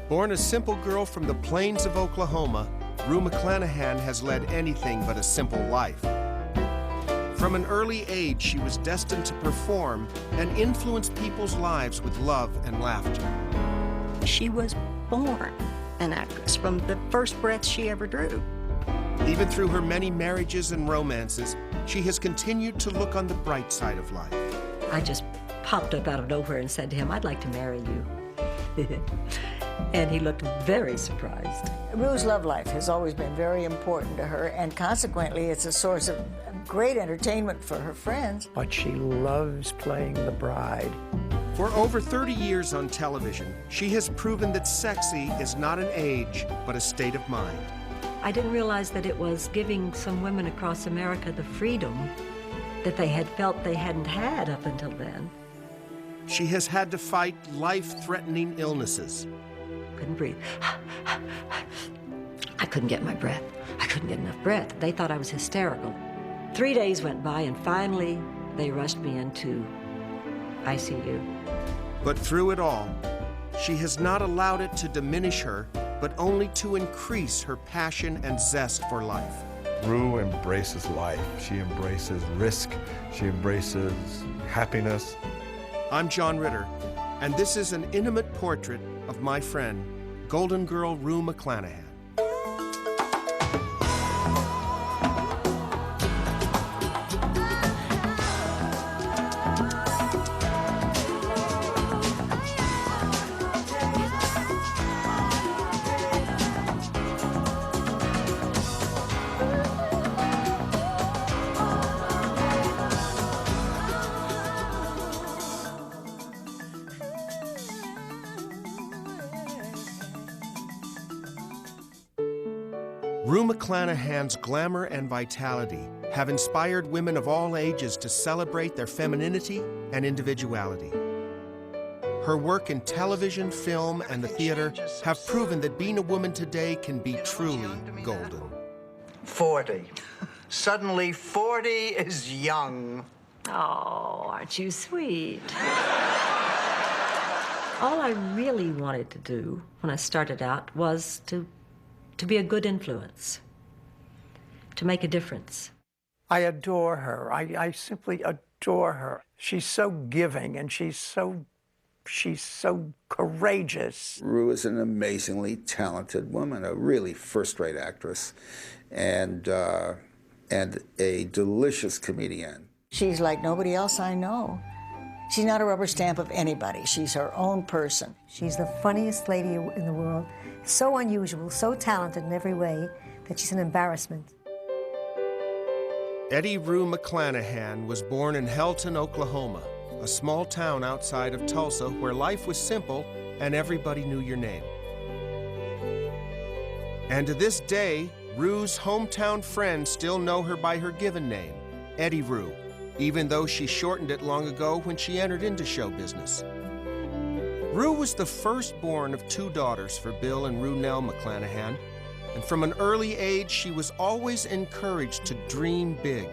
Born a simple girl from the plains of Oklahoma, Rue McClanahan has led anything but a simple life. From an early age, she was destined to perform and influence people's lives with love and laughter. She was born an actress from the first breath she ever drew. Even through her many marriages and romances, she has continued to look on the bright side of life. I just popped up out of nowhere and said to him, "I'd like to marry you." And he looked very surprised. Rue's love life has always been very important to her, and consequently, it's a source of great entertainment for her friends. But she loves playing the bride. For over 30 years on television, she has proven that sexy is not an age, but a state of mind. I didn't realize that it was giving some women across America the freedom that they had felt they hadn't had up until then. She has had to fight life-threatening illnesses. Couldn't breathe. I couldn't get my breath. I couldn't get enough breath. They thought I was hysterical. 3 days went by, and finally, they rushed me into ICU. But through it all, she has not allowed it to diminish her, but only to increase her passion and zest for life. Rue embraces life. She embraces risk. She embraces happiness. I'm John Ritter, and this is an intimate portrait of my friend, Golden Girl Rue McClanahan. Rue McClanahan's glamour and vitality have inspired women of all ages to celebrate their femininity and individuality. Her work in television, film, and the theater have proven that being a woman today can be truly golden. 40. Suddenly, 40 is young. Oh, aren't you sweet? All I really wanted to do when I started out was to be a good influence, to make a difference. I adore her. I simply adore her. She's so giving, and she's so courageous. Rue is an amazingly talented woman, a really first-rate actress, and a delicious comedian. She's like nobody else I know. She's not a rubber stamp of anybody. She's her own person. She's the funniest lady in the world, so unusual, so talented in every way that she's an embarrassment. Eddi-Rue McClanahan was born in Helton, Oklahoma, a small town outside of Tulsa where life was simple and everybody knew your name. And to this day, Rue's hometown friends still know her by her given name, Eddi-Rue, even though she shortened it long ago when she entered into show business. Rue was the firstborn of 2 daughters for Bill and Rue McClanahan, and from an early age, she was always encouraged to dream big.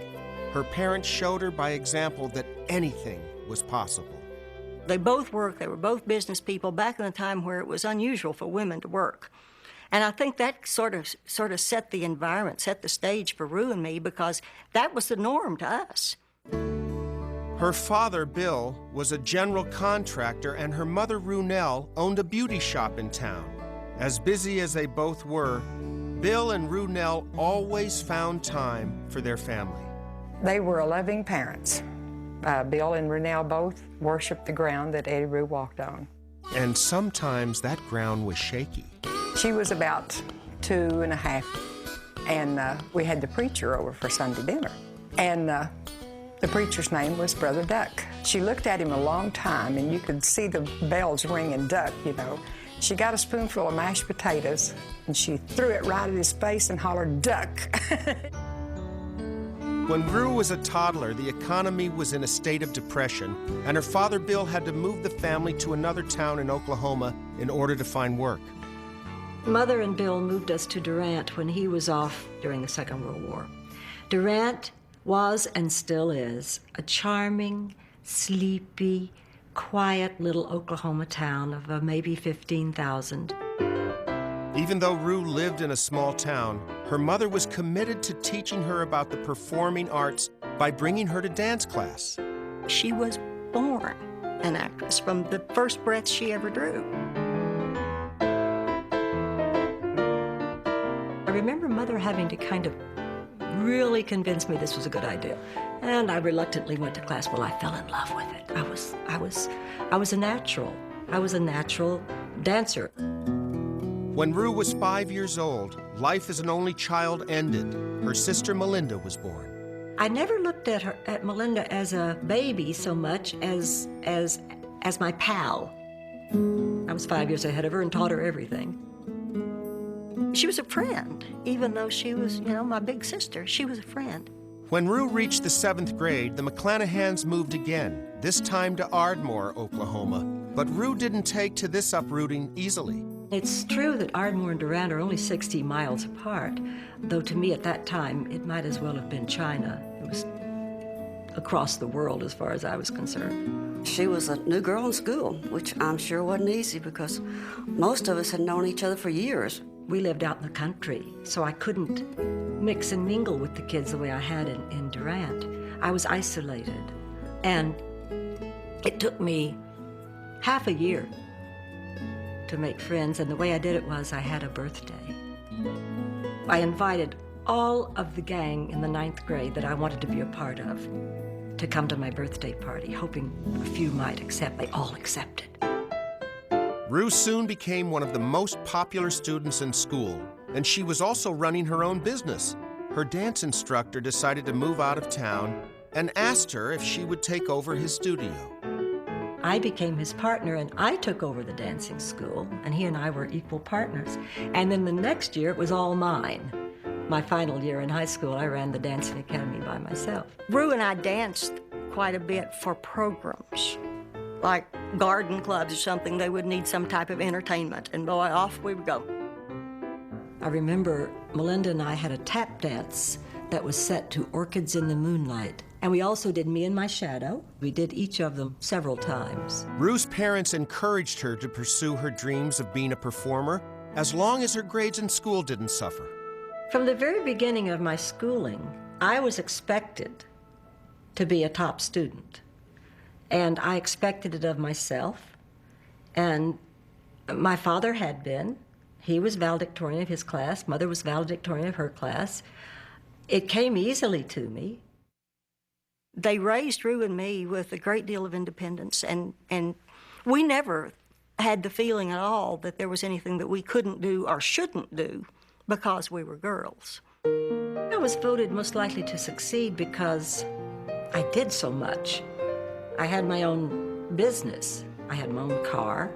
Her parents showed her by example that anything was possible. They both worked, they were both business people back in a time where it was unusual for women to work. And I think that sort of set the environment, set the stage for Rue and me, because that was the norm to us. Her father, Bill, was a general contractor, and her mother, Rue, owned a beauty shop in town. As busy as they both were, Bill and Rue always found time for their family. They were loving parents. Bill and Rue both worshiped the ground that Eddi-Rue walked on. And sometimes that ground was shaky. She was about 2.5, and we had the preacher over for Sunday dinner. And the preacher's name was Brother Duck. She looked at him a long time, and you could see the bells ringing, Duck, you know. She got a spoonful of mashed potatoes, and she threw it right at his face and hollered, "Duck!" When Rue was a toddler, the economy was in a state of depression, and her father, Bill, had to move the family to another town in Oklahoma in order to find work. Mother and Bill moved us to Durant when he was off during the Second World War. Durant was and still is a charming, sleepy, quiet little Oklahoma town of maybe 15,000. Even though Rue lived in a small town, her mother was committed to teaching her about the performing arts by bringing her to dance class. She was born an actress from the first breath she ever drew. I remember Mother having to kind of really convince me this was a good idea. And I reluctantly went to class. Well, I fell in love with it. I was a natural. I was a natural dancer. When Rue was 5 years old, life as an only child ended. Her sister Melinda was born. I never looked at Melinda as a baby so much as my pal. I was 5 years ahead of her and taught her everything. She was a friend, even though she was, my big sister. She was a friend. When Rue reached the 7th grade, the McClanahans moved again, this time to Ardmore, Oklahoma. But Rue didn't take to this uprooting easily. It's true that Ardmore and Durant are only 60 miles apart, though to me at that time, it might as well have been China. It was across the world as far as I was concerned. She was a new girl in school, which I'm sure wasn't easy because most of us had known each other for years. We lived out in the country, so I couldn't mix and mingle with the kids the way I had in Durant. I was isolated, and it took me half a year to make friends, and the way I did it was I had a birthday. I invited all of the gang in the 9th grade that I wanted to be a part of to come to my birthday party, hoping a few might accept. They all accepted. Rue soon became one of the most popular students in school, and she was also running her own business. Her dance instructor decided to move out of town and asked her if she would take over his studio. I became his partner, and I took over the dancing school, and he and I were equal partners. And then the next year, it was all mine. My final year in high school, I ran the dancing academy by myself. Rue and I danced quite a bit for programs, like garden clubs or something. They would need some type of entertainment, and boy, off we would go. I remember Melinda and I had a tap dance that was set to Orchids in the Moonlight. And we also did Me and My Shadow. We did each of them several times. Rue's parents encouraged her to pursue her dreams of being a performer as long as her grades in school didn't suffer. From the very beginning of my schooling, I was expected to be a top student. And I expected it of myself. And my father had been. He was valedictorian of his class. Mother was valedictorian of her class. It came easily to me. They raised Rue and me with a great deal of independence, and we never had the feeling at all that there was anything that we couldn't do or shouldn't do because we were girls. I was voted most likely to succeed because I did so much. I had my own business. I had my own car.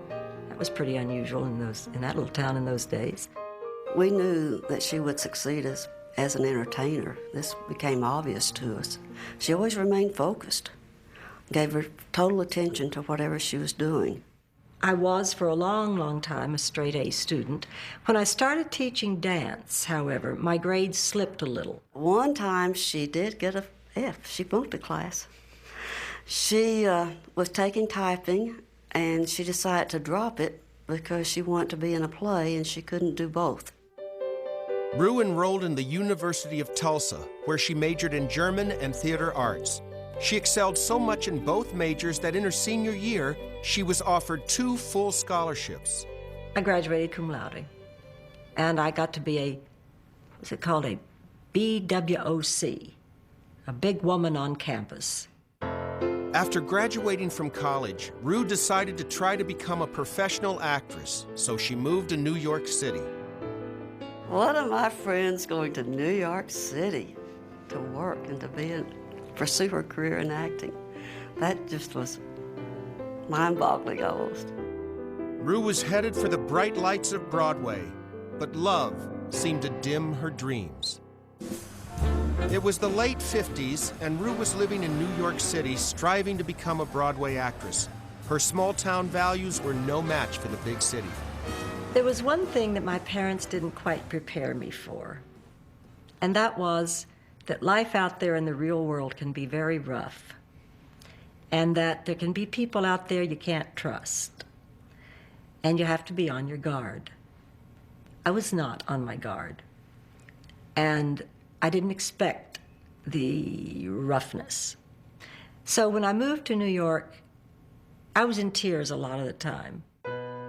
That was pretty unusual in that little town in those days. We knew that she would succeed as an entertainer. This became obvious to us. She always remained focused, gave her total attention to whatever she was doing. I was, for a long, long time, a straight-A student. When I started teaching dance, however, my grades slipped a little. One time she did get a F. She bunked a class. She was taking typing, and she decided to drop it because she wanted to be in a play, and she couldn't do both. Rue enrolled in the University of Tulsa, where she majored in German and theater arts. She excelled so much in both majors that in her senior year, she was offered 2 full scholarships. I graduated cum laude, and I got to be what's it called, a BWOC, a big woman on campus. After graduating from college, Rue decided to try to become a professional actress, so she moved to New York City. One of my friends going to New York City to work and to pursue her career in acting. That just was mind-boggling almost. Rue was headed for the bright lights of Broadway, but love seemed to dim her dreams. It was the late 50s, and Rue was living in New York City, striving to become a Broadway actress. Her small-town values were no match for the big city. There was one thing that my parents didn't quite prepare me for, and that was that life out there in the real world can be very rough. and that there can be people out there you can't trust, and you have to be on your guard. I was not on my guard, and I didn't expect the roughness. So when I moved to New York, I was in tears a lot of the time.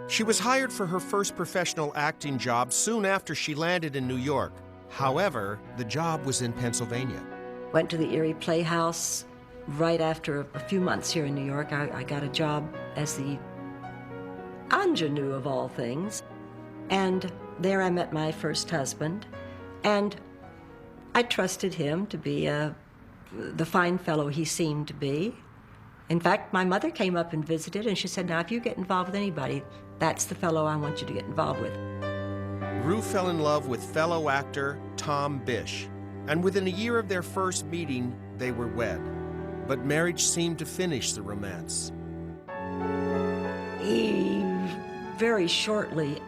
She was hired for her first professional acting job soon after she landed in New York. However, the job was in Pennsylvania. Went to the Erie Playhouse right after a few months here in New York. I got a job as the ingenue of all things. And there I met my first husband. And I trusted him to be the fine fellow he seemed to be. In fact, my mother came up and visited, and she said, now, if you get involved with anybody, that's the fellow I want you to get involved with. Rue fell in love with fellow actor Tom Bish, and within a year of their first meeting, they were wed. But marriage seemed to finish the romance. He very shortly,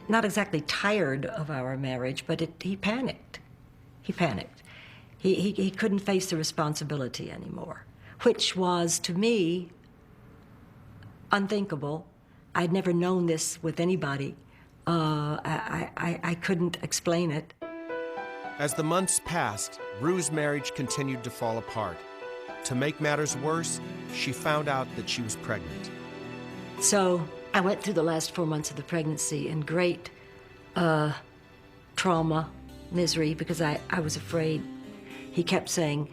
not exactly tired of our marriage, but he panicked. He panicked. He couldn't face the responsibility anymore, which was, to me, unthinkable. I'd never known this with anybody. I couldn't explain it. As the months passed, Rue's marriage continued to fall apart. To make matters worse, she found out that she was pregnant. So I went through the last 4 months of the pregnancy in great trauma, misery, because I was afraid. He kept saying,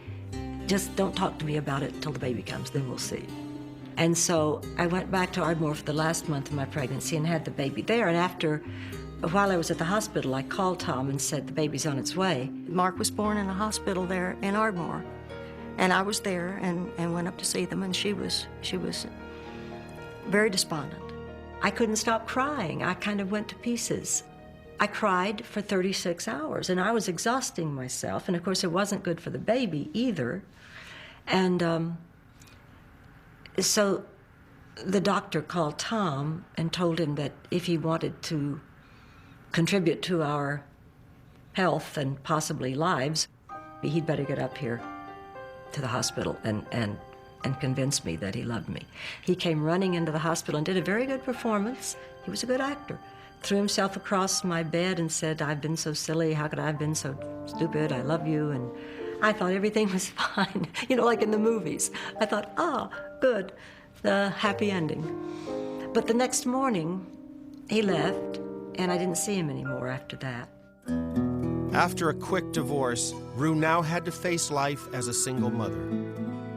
just don't talk to me about it until the baby comes, then we'll see. And so I went back to Ardmore for the last month of my pregnancy and had the baby there. And while I was at the hospital, I called Tom and said, the baby's on its way. Mark was born in a hospital there in Ardmore. And I was there and went up to see them, and she was very despondent. I couldn't stop crying. I kind of went to pieces. I cried for 36 hours, and I was exhausting myself. And of course, it wasn't good for the baby either. And so the doctor called Tom and told him that if he wanted to contribute to our health and possibly lives, he'd better get up here to the hospital and convince me that he loved me. He came running into the hospital and did a very good performance. He was a good actor. Threw himself across my bed and said, I've been so silly, how could I have been so stupid, I love you, and I thought everything was fine, like in the movies. I thought, good, the happy ending. But the next morning, he left, and I didn't see him anymore after that. After a quick divorce, Rue now had to face life as a single mother.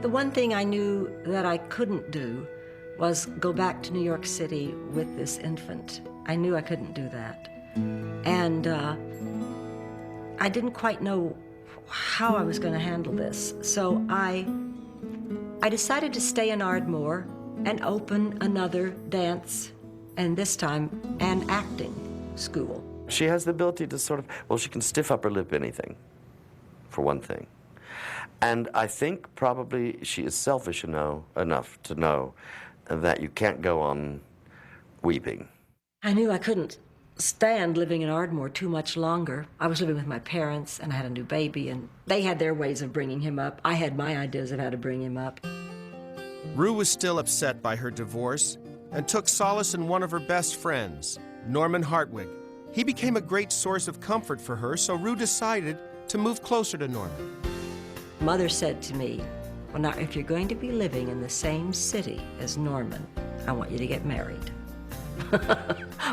The one thing I knew that I couldn't do was go back to New York City with this infant. I knew I couldn't do that. And I didn't quite know how I was going to handle this. So I decided to stay in Ardmore and open another dance, and this time an acting school. She has the ability to she can stiff up her lip anything, for one thing. And I think probably she is selfish enough to know that you can't go on weeping. I knew I couldn't stand living in Ardmore too much longer. I was living with my parents, and I had a new baby, and they had their ways of bringing him up. I had my ideas of how to bring him up. Rue was still upset by her divorce and took solace in one of her best friends, Norman Hartwig. He became a great source of comfort for her, so Rue decided to move closer to Norman. Mother said to me, well, now, if you're going to be living in the same city as Norman, I want you to get married.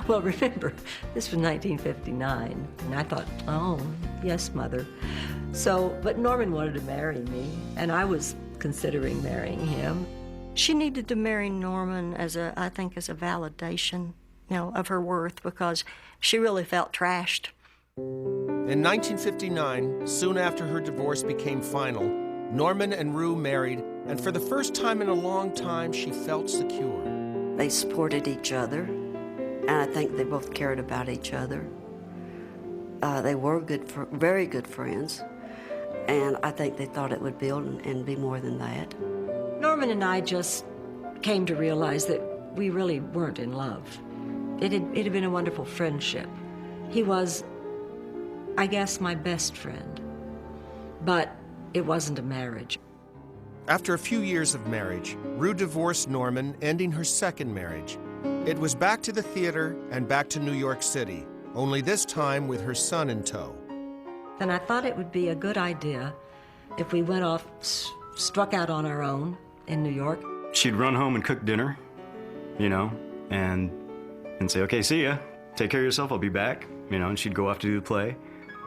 Well, remember, this was 1959, and I thought, oh, yes, Mother. But Norman wanted to marry me, and I was considering marrying him. She needed to marry Norman I think as a validation, of her worth, because she really felt trashed. In 1959, soon after her divorce became final, Norman and Rue married, and for the first time in a long time, she felt secure. They supported each other, and I think they both cared about each other. They were very good friends, and I think they thought it would build and be more than that. Norman and I just came to realize that we really weren't in love. It had been a wonderful friendship. He was, I guess, my best friend, but it wasn't a marriage. After a few years of marriage, Rue divorced Norman, ending her second marriage. It was back to the theater and back to New York City, only this time with her son in tow. Then I thought it would be a good idea if we went off, struck out on our own in New York. She'd run home and cook dinner, you know, and say, okay, see ya. Take care of yourself, I'll be back, you know, and she'd go off to do the play.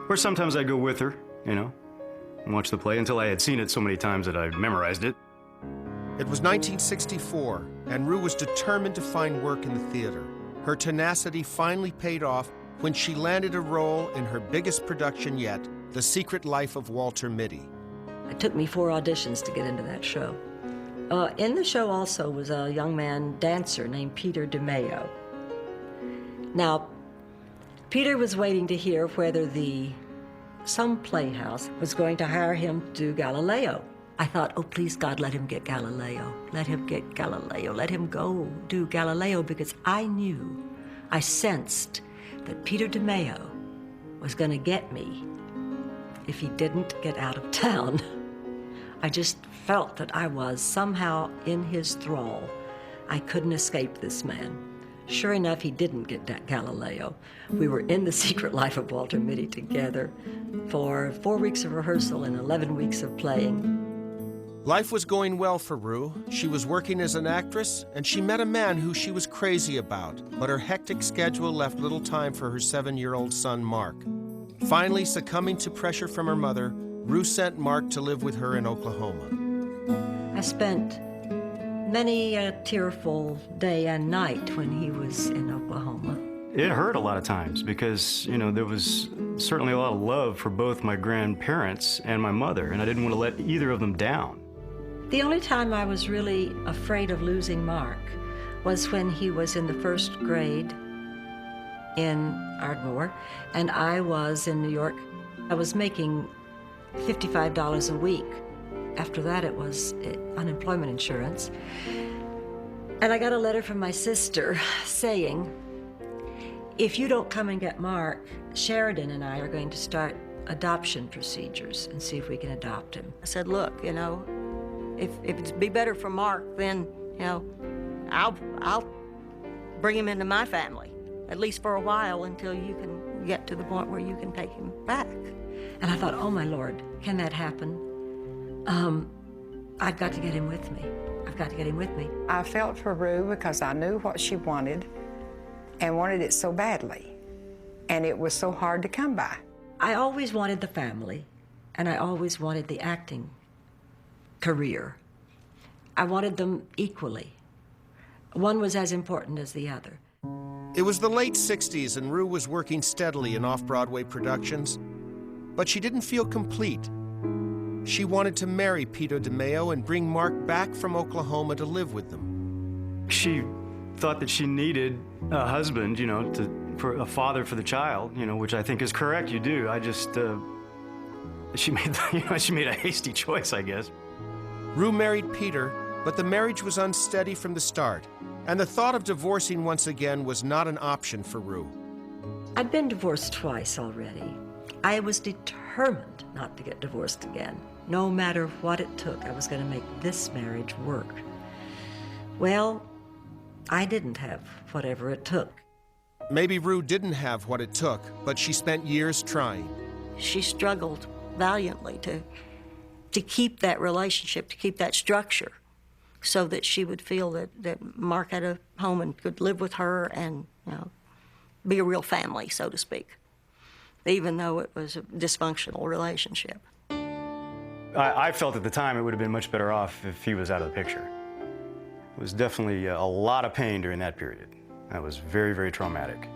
Or sometimes I'd go with her, you know, and watch the play until I had seen it so many times that I memorized it. It was 1964, and Rue was determined to find work in the theater. Her tenacity finally paid off when she landed a role in her biggest production yet, The Secret Life of Walter Mitty. It took me 4 auditions to get into that show. In the show also was a young man dancer named Peter DeMeo. Now, Peter was waiting to hear whether some playhouse was going to hire him to do Galileo. I thought, oh, please, God, let him get Galileo. Let him get Galileo. Let him go do Galileo, because I knew, I sensed that Peter DeMeo was going to get me if he didn't get out of town. I just felt that I was somehow in his thrall. I couldn't escape this man. Sure enough, he didn't get that Galileo. We were in The Secret Life of Walter Mitty together for 4 weeks of rehearsal and 11 weeks of playing. Life was going well for Rue. She was working as an actress, and she met a man who she was crazy about, but her hectic schedule left little time for her 7-year-old son, Mark. Finally, succumbing to pressure from her mother, Rue sent Mark to live with her in Oklahoma. I spent many a tearful day and night when he was in Oklahoma. It hurt a lot of times because, you know, there was certainly a lot of love for both my grandparents and my mother, and I didn't want to let either of them down. The only time I was really afraid of losing Mark was when he was in the 1st grade in Ardmore, and I was in New York. I was making $55 a week. After that, it was unemployment insurance. And I got a letter from my sister saying, if you don't come and get Mark, Sheridan and I are going to start adoption procedures and see if we can adopt him. I said, look, you know, if it'd be better for Mark, then, you know, I'll bring him into my family, at least for a while, until you can get to the point where you can take him back. And I thought, oh my Lord, can that happen? I've got to get him with me. I've got to get him with me. I felt for Rue because I knew what she wanted and wanted it so badly. And it was so hard to come by. I always wanted the family, and I always wanted the acting career. I wanted them equally. One was as important as the other. It was the late 60s, and Rue was working steadily in off-Broadway productions, but she didn't feel complete. She wanted to marry Peter DeMeo and bring Mark back from Oklahoma to live with them. She thought that she needed a husband, you know, for a father for the child, you know, which I think is correct. You do. I just, she made a hasty choice, I guess. Rue married Peter, but the marriage was unsteady from the start, and the thought of divorcing once again was not an option for Rue. I'd been divorced twice already. I was determined not to get divorced again. No matter what it took, I was going to make this marriage work. Well, I didn't have whatever it took. Maybe Rue didn't have what it took, but she spent years trying. She struggled valiantly to keep that relationship, to keep that structure, so that she would feel that Mark had a home and could live with her and, you know, be a real family, so to speak, even though it was a dysfunctional relationship. I felt at the time it would have been much better off if he was out of the picture. It was definitely a lot of pain during that period. That was very, very traumatic.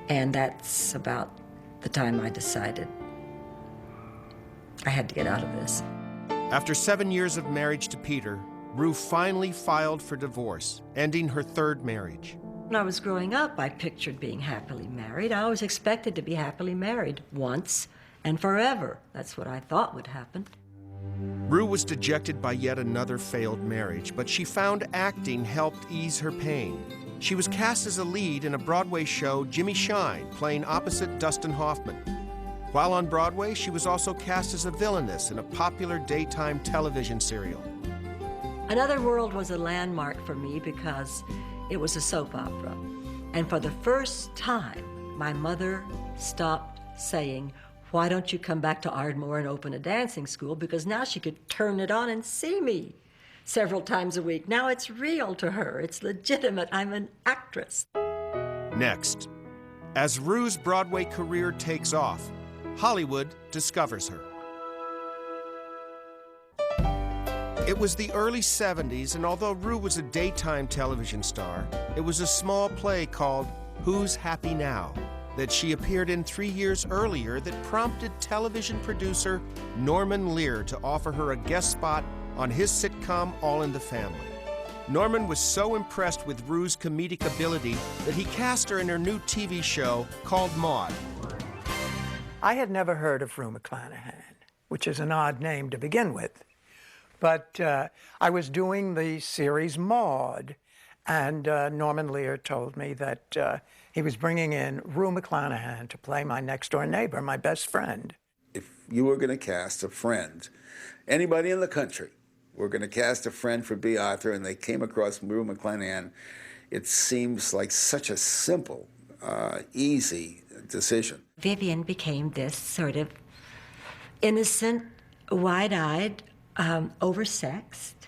And that's about the time I decided I had to get out of this. After 7 years of marriage to Peter, Rue finally filed for divorce, ending her 3rd marriage. When I was growing up, I pictured being happily married. I always expected to be happily married once and forever. That's what I thought would happen. Rue was dejected by yet another failed marriage, but she found acting helped ease her pain. She was cast as a lead in a Broadway show, Jimmy Shine, playing opposite Dustin Hoffman. While on Broadway, she was also cast as a villainess in a popular daytime television serial. Another World was a landmark for me because it was a soap opera. And for the first time, my mother stopped saying, "Why don't you come back to Ardmore and open a dancing school?" Because now she could turn it on and see me several times a week. Now it's real to her. It's legitimate. I'm an actress. Next, as Rue's Broadway career takes off, Hollywood discovers her. It was the early 70s, and although Rue was a daytime television star, it was a small play called Who's Happy Now that she appeared in 3 years earlier that prompted television producer Norman Lear to offer her a guest spot on his sitcom All in the Family. Norman was so impressed with Rue's comedic ability that he cast her in her new TV show called Maude. I had never heard of Rue McClanahan, which is an odd name to begin with. But I was doing the series Maude, and Norman Lear told me that he was bringing in Rue McClanahan to play my next-door neighbor, my best friend. If you were going to cast a friend, anybody in the country were going to cast a friend for B. Arthur, and they came across Rue McClanahan, it seems like such a simple, easy decision. Vivian became this sort of innocent, wide-eyed, oversexed,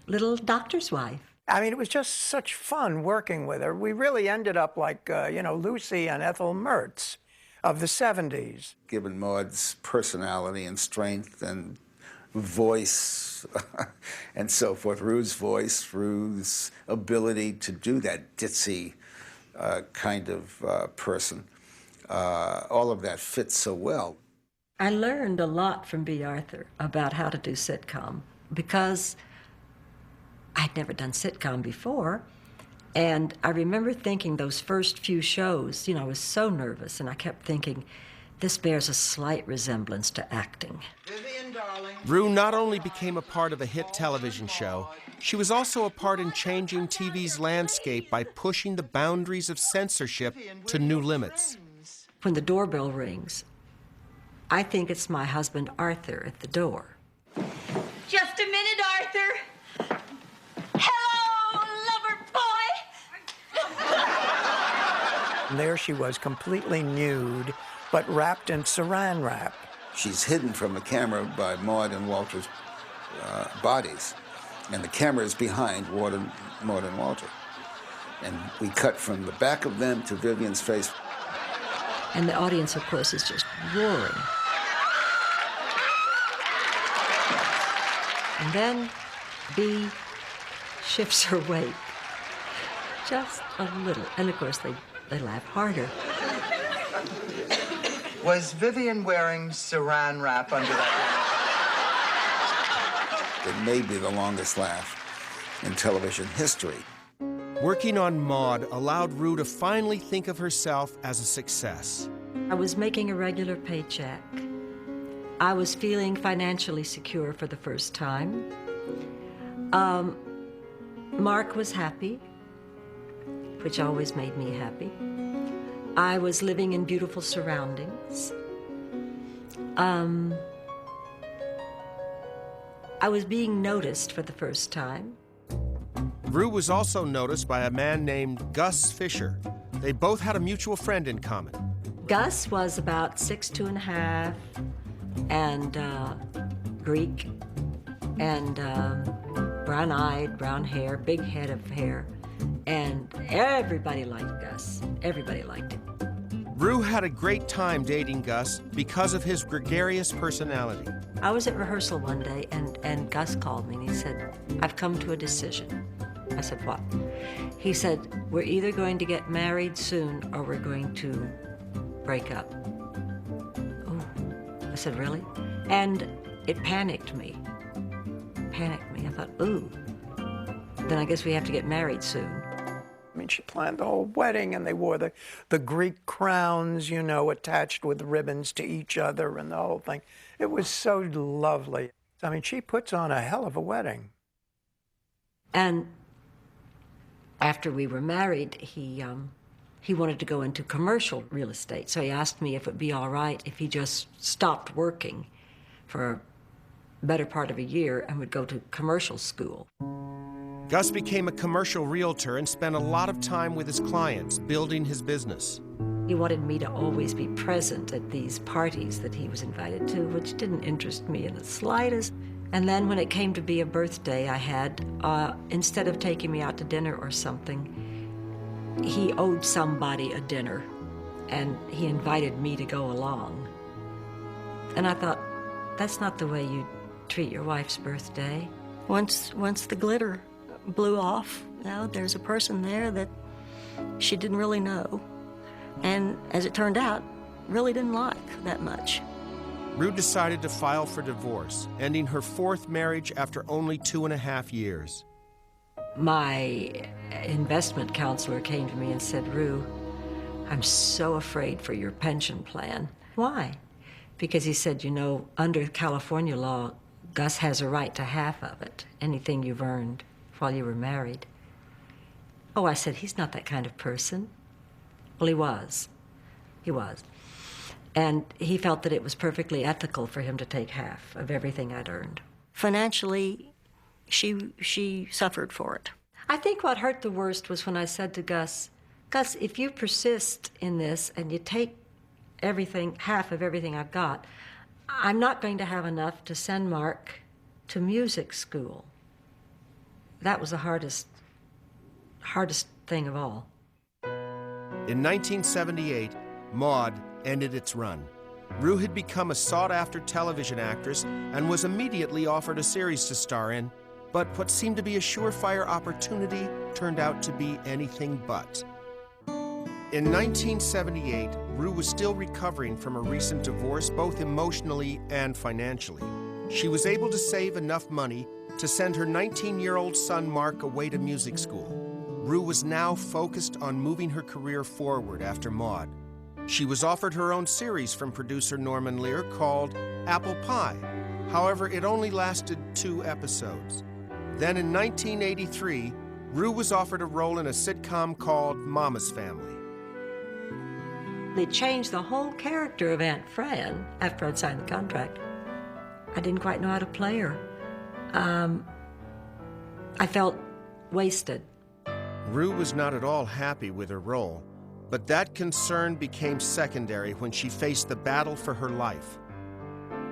little doctor's wife. I mean, it was just such fun working with her. We really ended up like, Lucy and Ethel Mertz of the 70s. Given Maude's personality and strength and voice and so forth, Rue's voice, Rue's ability to do that ditzy kind of person, all of that fits so well. I learned a lot from B. Arthur about how to do sitcom because I'd never done sitcom before. And I remember thinking those first few shows, I was so nervous, and I kept thinking, this bears a slight resemblance to acting. Vivian, darling. Rue not only became a part of a hit television show, she was also a part in changing TV's landscape by pushing the boundaries of censorship to new limits. When the doorbell rings, I think it's my husband Arthur at the door. Just a minute, Arthur. Hello, lover boy. And there she was, completely nude, but wrapped in saran wrap. She's hidden from the camera by Maude and Walter's bodies, and the camera is behind Maude and Walter. And we cut from the back of them to Vivian's face. And the audience, of course, is just roaring. And then B shifts her weight just a little. And of course, they laugh harder. Was Vivian wearing saran wrap under that? It may be the longest laugh in television history. Working on Maude allowed Rue to finally think of herself as a success. I was making a regular paycheck. I was feeling financially secure for the first time. Mark was happy, which always made me happy. I was living in beautiful surroundings. I was being noticed for the first time. Rue was also noticed by a man named Gus Fisher. They both had a mutual friend in common. Gus was about 6'2½", and Greek, and brown-eyed, brown hair, big head of hair, and everybody liked Gus. Everybody liked him. Rue had a great time dating Gus because of his gregarious personality. I was at rehearsal one day, and Gus called me, and he said, "I've come to a decision." I said, "What?" He said, "We're either going to get married soon or we're going to break up." Oh, I said, "Really?" And it panicked me. I thought, ooh, then I guess we have to get married soon. I mean, she planned the whole wedding, and they wore the Greek crowns, attached with ribbons to each other and the whole thing. It was so lovely. I mean, she puts on a hell of a wedding. And after we were married, he he wanted to go into commercial real estate. So he asked me if it would be all right if he just stopped working for a better part of a year and would go to commercial school. Gus became a commercial realtor and spent a lot of time with his clients, building his business. He wanted me to always be present at these parties that he was invited to, which didn't interest me in the slightest. And then when it came to be a birthday I had, instead of taking me out to dinner or something, he owed somebody a dinner, and he invited me to go along. And I thought, that's not the way you treat your wife's birthday. Once the glitter blew off, there's a person there that she didn't really know, and as it turned out, really didn't like that much. Rue decided to file for divorce, ending her 4th marriage after only 2.5 years. My investment counselor came to me and said, Rue, I'm so afraid for your pension plan. Why? Because he said, you know, under California law, Gus has a right to half of it, anything you've earned while you were married. Oh, I said, he's not that kind of person. Well, he was. He was. And he felt that it was perfectly ethical for him to take half of everything I'd earned. Financially, she suffered for it. I think what hurt the worst was when I said to Gus, Gus, if you persist in this and you take everything, half of everything I've got, I'm not going to have enough to send Mark to music school. That was the hardest thing of all. In 1978, Maude ended its run. Rue had become a sought-after television actress and was immediately offered a series to star in, but what seemed to be a surefire opportunity turned out to be anything but. In 1978, Rue was still recovering from a recent divorce, both emotionally and financially. She was able to save enough money to send her 19-year-old son Mark away to music school. Rue was now focused on moving her career forward after Maude. She was offered her own series from producer Norman Lear called Apple Pie. However, it only lasted 2 episodes. Then in 1983, Rue was offered a role in a sitcom called Mama's Family. They changed the whole character of Aunt Fran after I'd signed the contract. I didn't quite know how to play her. I felt wasted. Rue was not at all happy with her role, but that concern became secondary when she faced the battle for her life.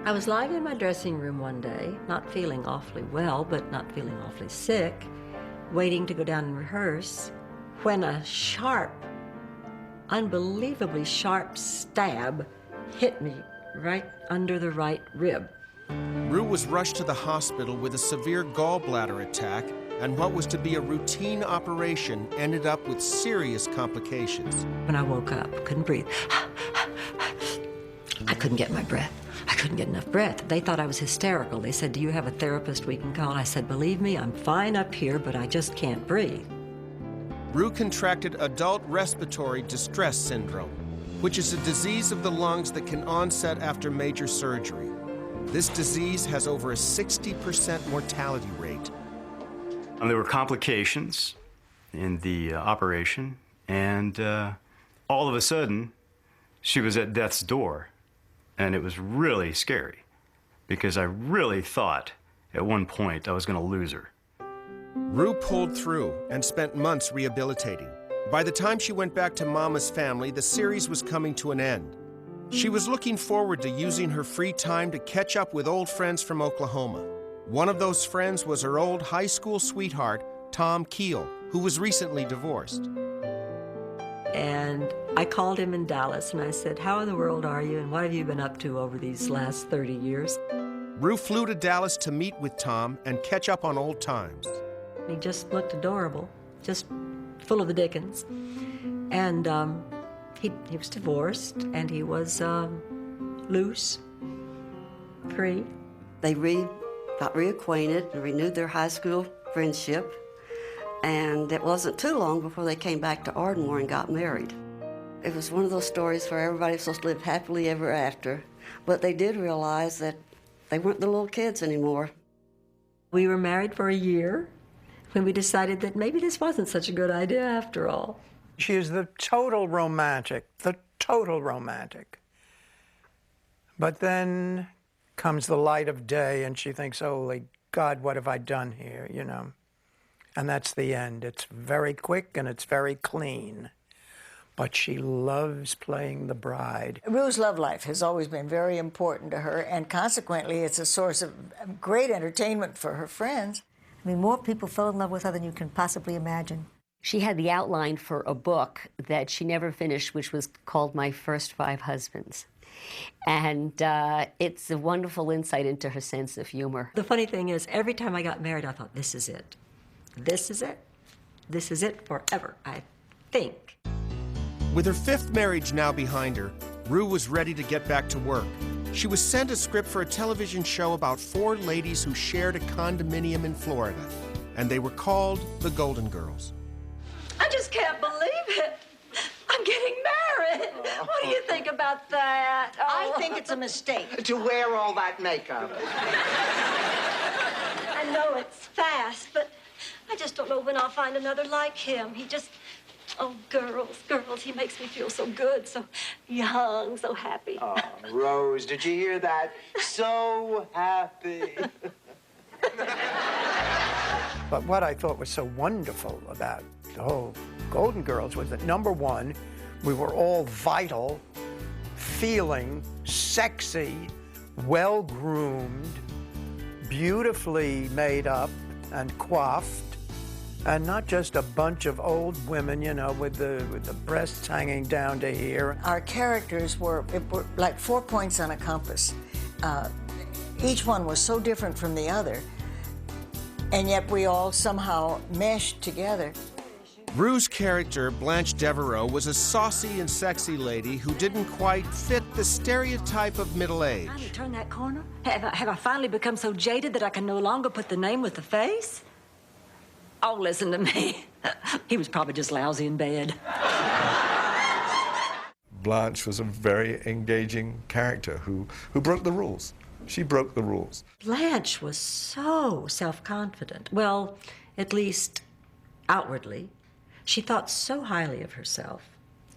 I was lying in my dressing room one day, not feeling awfully well, but not feeling awfully sick, waiting to go down and rehearse, when a sharp, unbelievably sharp stab hit me right under the right rib. Rue was rushed to the hospital with a severe gallbladder attack, and what was to be a routine operation ended up with serious complications. When I woke up, couldn't breathe. I couldn't get my breath. I couldn't get enough breath. They thought I was hysterical. They said, do you have a therapist we can call? I said, believe me, I'm fine up here, but I just can't breathe. Rue contracted adult respiratory distress syndrome, which is a disease of the lungs that can onset after major surgery. This disease has over a 60% mortality rate. There were complications in the operation, and all of a sudden, she was at death's door. And it was really scary, because I really thought at one point I was going to lose her. Rue pulled through and spent months rehabilitating. By the time she went back to Mama's Family, the series was coming to an end. She was looking forward to using her free time to catch up with old friends from Oklahoma. One of those friends was her old high school sweetheart, Tom Keel, who was recently divorced. And I called him in Dallas and I said, how in the world are you and what have you been up to over these last 30 years? Rue flew to Dallas to meet with Tom and catch up on old times. He just looked adorable, just full of the dickens. And he was divorced and he was loose, free. They got reacquainted and renewed their high school friendship. And it wasn't too long before they came back to Ardmore and got married. It was one of those stories where everybody was supposed to live happily ever after, but they did realize that they weren't the little kids anymore. We were married for a year when we decided that maybe this wasn't such a good idea after all. She is the total romantic, the total romantic. But then comes the light of day and she thinks, holy God, what have I done here, you know? And that's the end. It's very quick and it's very clean. But she loves playing the bride. Rue's love life has always been very important to her, and consequently, it's a source of great entertainment for her friends. I mean, more people fell in love with her than you can possibly imagine. She had the outline for a book that she never finished, which was called My First 5 Husbands. And it's a wonderful insight into her sense of humor. The funny thing is, every time I got married, I thought, this is it. This is it. This is it forever, I think. With her 5th marriage now behind her, Rue was ready to get back to work. She was sent a script for a television show about 4 ladies who shared a condominium in Florida, and they were called the Golden Girls. I just can't believe it. I'm getting married. What do you think about that? I think it's a mistake. To wear all that makeup. I know it's fast, but I just don't know when I'll find another like him. He just... Oh, girls, girls, he makes me feel so good, so young, so happy. Oh, Rose, did you hear that? So happy. But what I thought was so wonderful about the whole Golden Girls was that, number one, we were all vital, feeling, sexy, well-groomed, beautifully made up and coiffed, and not just a bunch of old women, you know, with the breasts hanging down to here. Our characters were like 4 points on a compass. Each one was so different from the other, and yet we all somehow meshed together. Rue's character, Blanche Devereaux, was a saucy and sexy lady who didn't quite fit the stereotype of middle age. Finally turn that corner? Have I finally become so jaded that I can no longer put the name with the face? Oh, listen to me. He was probably just lousy in bed. Blanche was a very engaging character who broke the rules. She broke the rules. Blanche was so self-confident. Well, at least outwardly. She thought so highly of herself.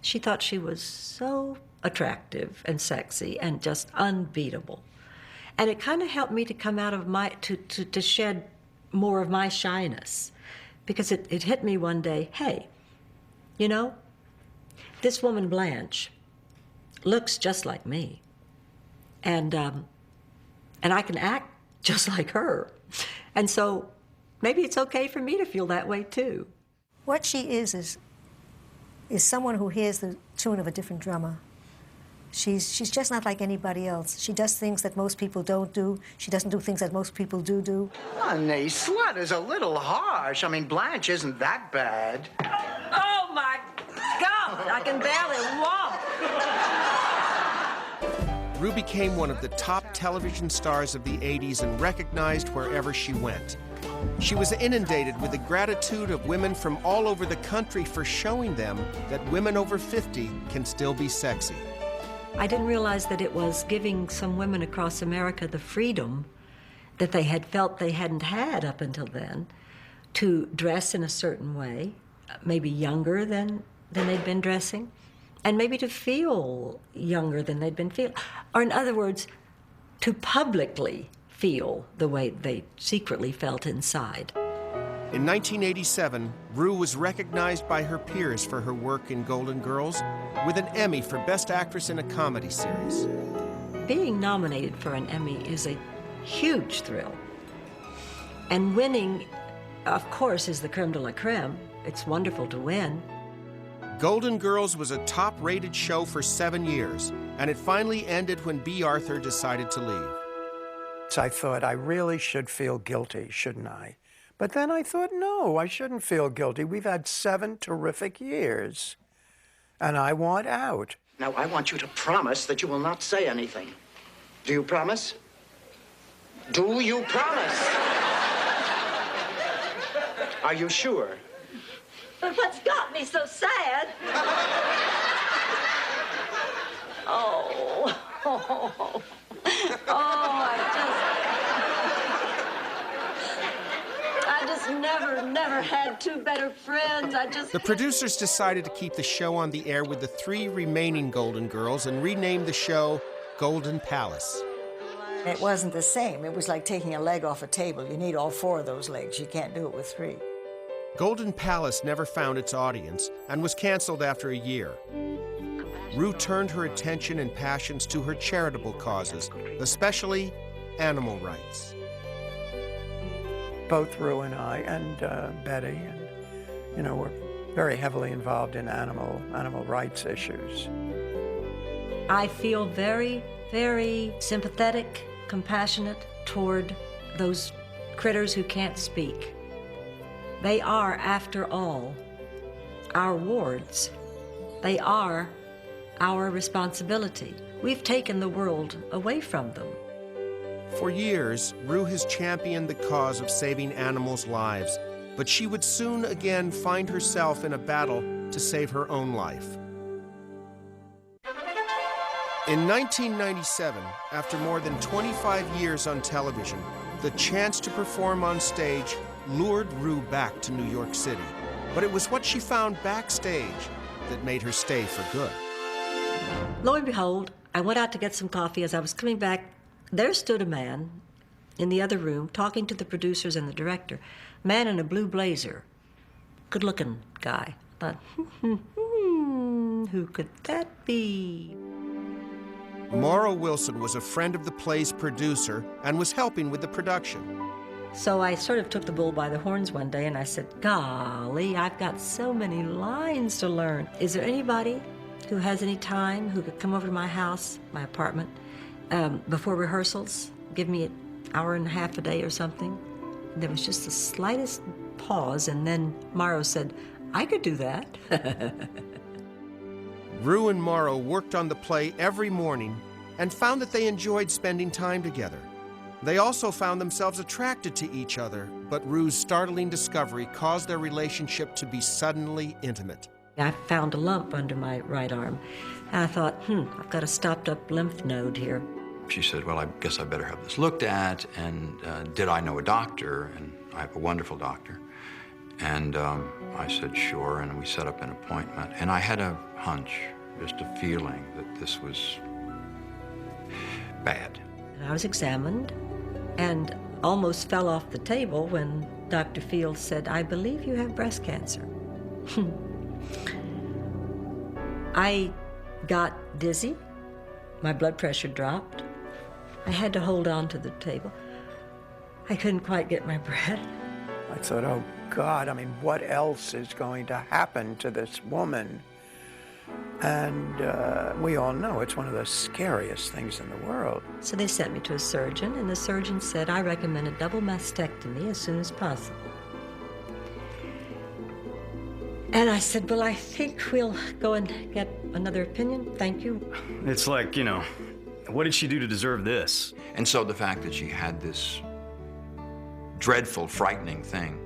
She thought she was so attractive and sexy and just unbeatable. And it kind of helped me to come out of to shed more of my shyness. Because it hit me one day, hey, you know, this woman Blanche looks just like me. And I can act just like her. And so maybe it's okay for me to feel that way too. What she is someone who hears the tune of a different drummer. She's just not like anybody else. She does things that most people don't do. She doesn't do things that most people do. Honey, slut is a little harsh. I mean, Blanche isn't that bad. Oh, my God! I can barely walk. Rue became one of the top television stars of the 80s and recognized wherever she went. She was inundated with the gratitude of women from all over the country for showing them that women over 50 can still be sexy. I didn't realize that it was giving some women across America the freedom that they had felt they hadn't had up until then to dress in a certain way, maybe younger than they'd been dressing, and maybe to feel younger than they'd been feeling. Or in other words, to publicly feel the way they secretly felt inside. In 1987, Rue was recognized by her peers for her work in Golden Girls with an Emmy for Best Actress in a Comedy Series. Being nominated for an Emmy is a huge thrill. And winning, of course, is the creme de la creme. It's wonderful to win. Golden Girls was a top-rated show for 7 years, and it finally ended when B. Arthur decided to leave. So I thought, I really should feel guilty, shouldn't I? But then I thought, no, I shouldn't feel guilty. We've had 7 terrific years, and I want out. Now, I want you to promise that you will not say anything. Do you promise? Do you promise? Are you sure? But what's got me so sad? I just never never had two better friends. The producers decided to keep the show on the air with the 3 remaining Golden Girls and renamed the show Golden Palace. It wasn't the same. It was like taking a leg off a table. You need all 4 of those legs. You can't do it with 3. Golden Palace never found its audience and was canceled after a year. Rue turned her attention and passions to her charitable causes, especially animal rights. Both Rue and I and Betty, and were very heavily involved in animal rights issues. I feel very, very sympathetic, compassionate toward those critters who can't speak. They are, after all, our wards. They are our responsibility. We've taken the world away from them. For years, Rue has championed the cause of saving animals' lives, but she would soon again find herself in a battle to save her own life. In 1997, after more than 25 years on television, the chance to perform on stage lured Rue back to New York City. But it was what she found backstage that made her stay for good. Lo and behold, I went out to get some coffee. As I was coming back, there stood a man in the other room talking to the producers and the director. A man in a blue blazer. Good-looking guy. I thought, who could that be? Morrow Wilson was a friend of the play's producer and was helping with the production. So I sort of took the bull by the horns one day and I said, golly, I've got so many lines to learn. Is there anybody who has any time who could come over to my house, my apartment, before rehearsals, give me an hour and a half a day or something? And there was just the slightest pause, and then Morrow said, I could do that. Rue and Morrow worked on the play every morning and found that they enjoyed spending time together. They also found themselves attracted to each other, but Rue's startling discovery caused their relationship to be suddenly intimate. I found a lump under my right arm, and I thought, I've got a stopped-up lymph node here. She said, well, I guess I better have this looked at, and did I know a doctor? And I have a wonderful doctor. And I said, sure, and we set up an appointment. And I had a hunch, just a feeling that this was bad. And I was examined and almost fell off the table when Dr. Fields said, I believe you have breast cancer. I got dizzy. My blood pressure dropped. I had to hold on to the table. I couldn't quite get my breath. I thought, oh God, what else is going to happen to this woman? And we all know it's one of the scariest things in the world. So they sent me to a surgeon, and the surgeon said, I recommend a double mastectomy as soon as possible. And I said, well, I think we'll go and get another opinion. Thank you. It's like, what did she do to deserve this? And so the fact that she had this dreadful, frightening thing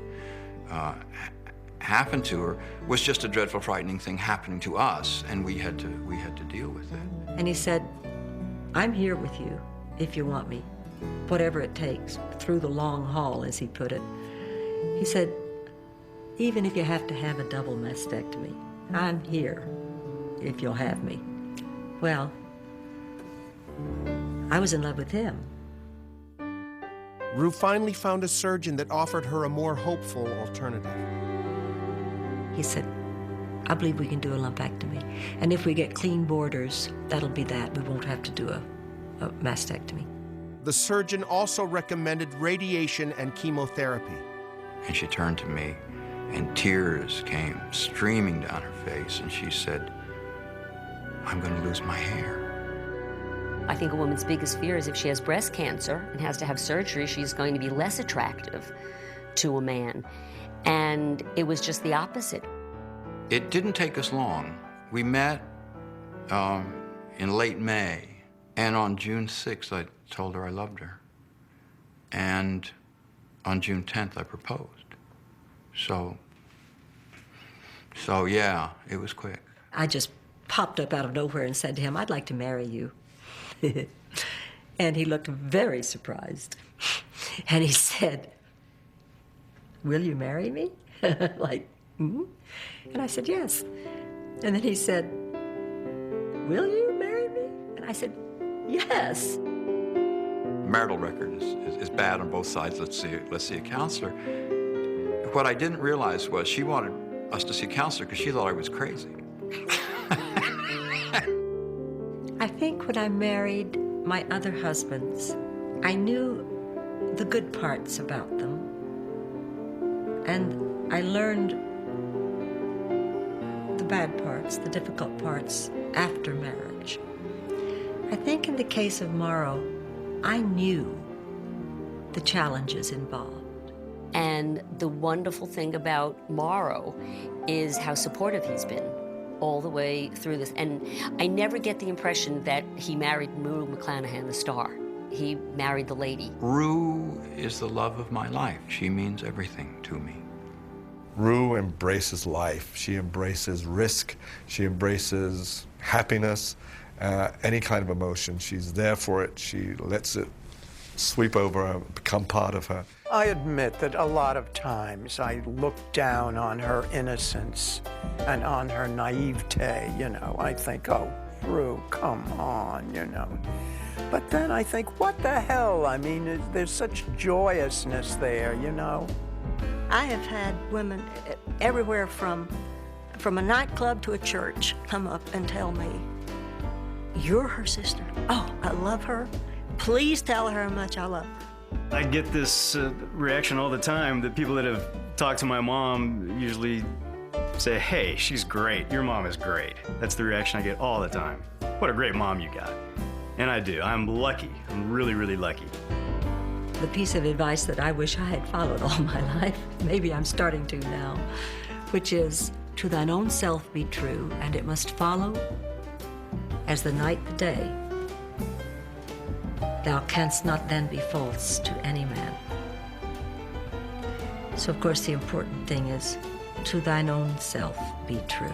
happen to her was just a dreadful, frightening thing happening to us, and we had to deal with it. And he said, I'm here with you if you want me, whatever it takes, through the long haul, as he put it. He said, even if you have to have a double mastectomy, I'm here if you'll have me. Well, I was in love with him. Rue finally found a surgeon that offered her a more hopeful alternative. He said, I believe we can do a lumpectomy. And if we get clean borders, that'll be that. We won't have to do a mastectomy. The surgeon also recommended radiation and chemotherapy. And she turned to me, and tears came streaming down her face, and she said, I'm going to lose my hair. I think a woman's biggest fear is if she has breast cancer and has to have surgery, she's going to be less attractive to a man. And it was just the opposite. It didn't take us long. We met in late May, and on June 6th, I told her I loved her. And on June 10th, I proposed. So yeah, it was quick. I just popped up out of nowhere and said to him, I'd like to marry you. And he looked very surprised. And he said, will you marry me? Like, mm-hmm. And I said, yes. And then he said, will you marry me? And I said, yes. Marital record is bad on both sides. Let's see a counselor. What I didn't realize was she wanted us to see a counselor because she thought I was crazy. I think when I married my other husbands, I knew the good parts about them. And I learned the bad parts, the difficult parts after marriage. I think in the case of Morrow, I knew the challenges involved. And the wonderful thing about Morrow is how supportive he's been all the way through this. And I never get the impression that he married Rue McClanahan, the star. He married the lady. Rue is the love of my life. She means everything to me. Rue embraces life. She embraces risk. She embraces happiness, any kind of emotion. She's there for it. She lets it sweep over her, become part of her. I admit that a lot of times I look down on her innocence and on her naivete, you know. I think, oh, Rue, come on, you know. But then I think, what the hell? I mean, there's such joyousness there, you know. I have had women everywhere from a nightclub to a church come up and tell me, you're her sister. Oh, I love her. Please tell her how much I love her. I get this reaction all the time that people that have talked to my mom usually say, hey, she's great. Your mom is great. That's the reaction I get all the time. What a great mom you got. And I do. I'm lucky. I'm really, really lucky. The piece of advice that I wish I had followed all my life, maybe I'm starting to now, which is, to thine own self be true, and it must follow as the night the day. Thou canst not then be false to any man. So, of course, the important thing is, to thine own self be true.